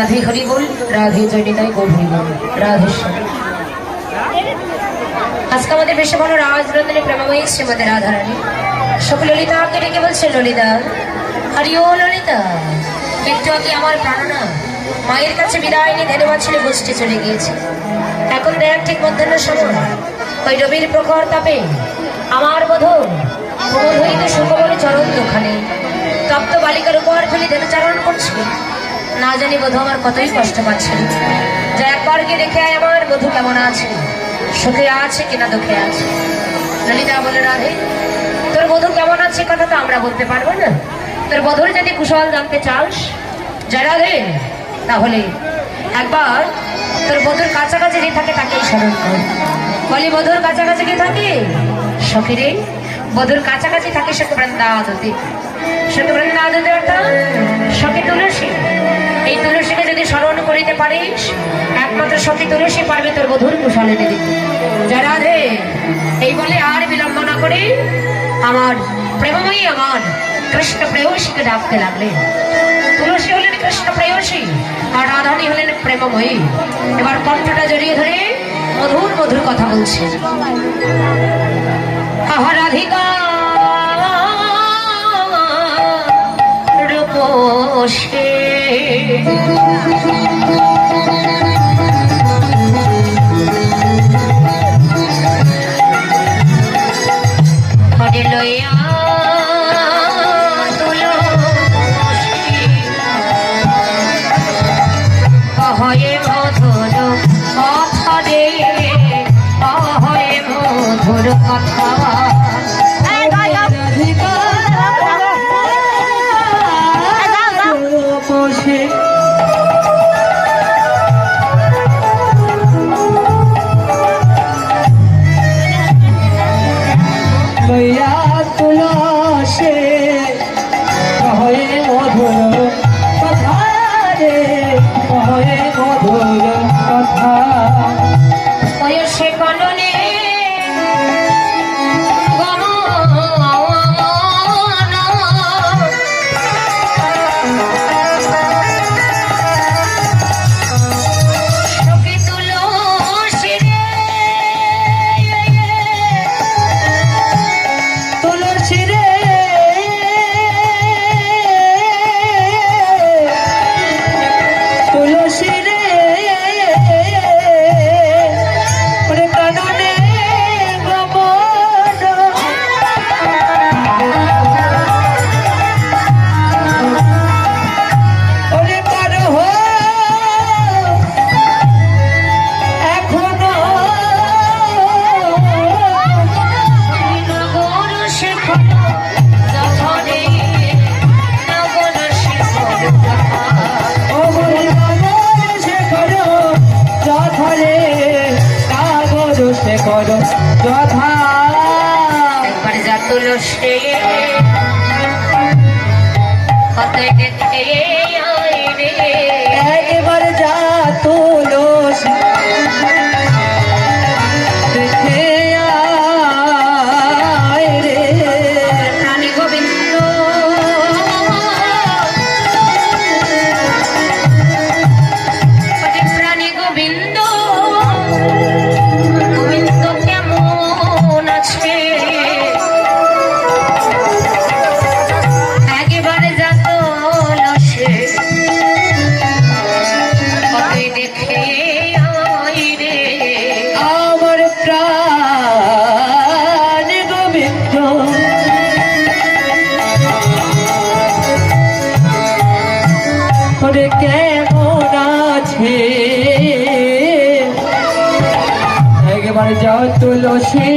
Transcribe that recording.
রাধে হরি বল, রাধে জয়নিতাই গৌর হরি বল, রাধে। আজকে আমাদের বেশি ভালো রাজরত্নে প্রেমময়ী শ্রীমতী রাধারানী সকল ললিতাকে ডেকে বলছে, ললিতা হরি ও ললিতা, একটু আগে আমার প্রাণনা মায়ের কাছে বিদায় নিয়ে ধন্যবাদ ছেলে গোষ্ঠী চলে গিয়েছে। এখন দেখ ঠিক মধ্যাহ্ন সময় ওই রবির প্রখর তাপে আমার বধূ হইতে সুখবরে চরণ দোকানে তপ্ত বালিকার উপহার ফেলে ধনুচারণ করছে। না জানি বধূ আমার কতই কষ্ট পাচ্ছে, যা একবার গিয়ে দেখে আয় আমার বধূ কেমন আছে, সুখে আছে কিনা দুঃখে আছে। ললিতা বলে, রাধে তোর বধূ কেমন আছে কথা তো আমরা বলতে পারবো না, তোর বধূর যদি কুশল জানতে চাস যা রাধে, তাহলে একবার তোর বধূর কাছাকাছি যে থাকে তাকেই স্মরণ কর। বলি বধূর কাছাকাছি কি থাকে? সখীরে বধূর কাছাকাছি থাকে সখী বৃন্দাবতী। সখী বৃন্দাবতী অর্থাৎ সখী তুলসী। এই তুলসীকে যদি স্মরণ করিতে পারিস, একমাত্র সখী তুলসী পারবে তোর বধূর কুশল এনে দিতে। যা রাধে এই বলে আর বিলম্ব না করে আমার প্রেমময়ী আমার কৃষ্ণ প্রেয়সীকে ডাকতে লাগলে। তুলসী হলেন কৃষ্ণ প্রেয়সী আর রাধানী হলেন প্রেমময়ী। এবার কণ্ঠটা জড়িয়ে ধরে মধুর মধুর কথা বলছে। আহা রাধিকা রূপসী লইয়া অহয়ে মধুর কথা রে, অহয়ে মধুর কথা। লইয়া তুলসী অহয়ে মধুর কথা রে, অহয়ে মধুর কথা। বয়সে কননে একবার যা তুলসী একবার যা তুলসী দেখে আয় রে। প্রাণী গোবিন্দ প্রাণী গোবিন্দ গোবিন্দ কেমন আছে? একেবারে যা তুলসী দেখে আয় রে। আমার প্রাণ গোবিন্দ ওরে কেমন আছে? একবার যাও তুলসী